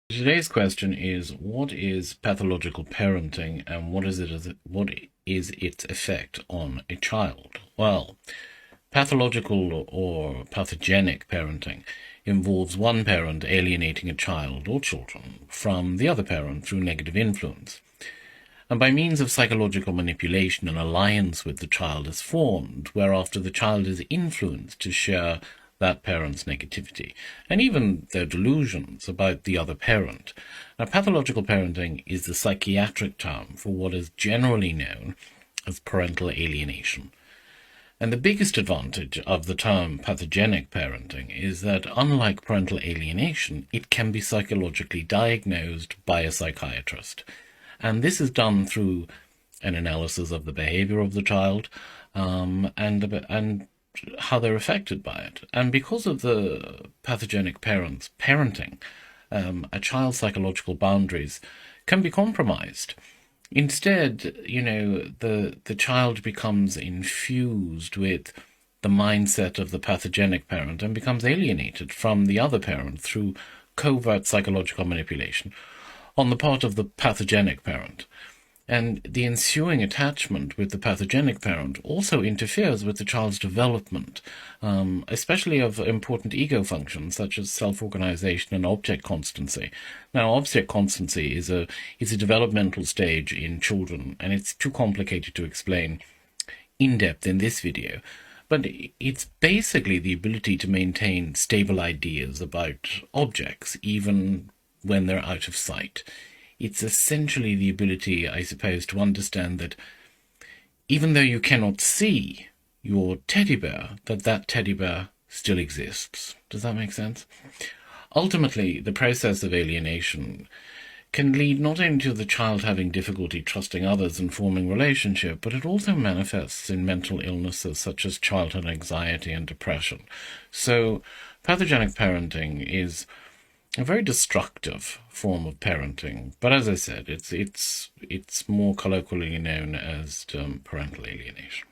Today's question is, what is pathological parenting and what is its effect on a child? Well, pathological or pathogenic parenting involves one parent alienating a child or children from the other parent through negative influence. And by means of psychological manipulation, an alliance with the child is formed, whereafter the child is influenced to share that parent's negativity, and even their delusions about the other parent. Now, pathological parenting is the psychiatric term for what is generally known as parental alienation. And the biggest advantage of the term pathogenic parenting is that, unlike parental alienation, it can be psychologically diagnosed by a psychiatrist. And this is done through an analysis of the behavior of the child and how they're affected by it. And because of the pathogenic parents parenting, a child's psychological boundaries can be compromised. Instead, the child becomes infused with the mindset of the pathogenic parent and becomes alienated from the other parent through covert psychological manipulation on the part of the pathogenic parent. And the ensuing attachment with the pathogenic parent also interferes with the child's development, especially of important ego functions such as self-organization and object constancy. Now, object constancy is a developmental stage in children, and it's too complicated to explain in depth in this video. But it's basically the ability to maintain stable ideas about objects, even when they're out of sight. It's essentially the ability, I suppose, to understand that even though you cannot see your teddy bear, that teddy bear still exists. Does that make sense? Ultimately, the process of alienation can lead not only to the child having difficulty trusting others and forming relationship, but it also manifests in mental illnesses such as childhood anxiety and depression. So, pathogenic parenting is a very destructive form of parenting, but as I said, it's more colloquially known as parental alienation.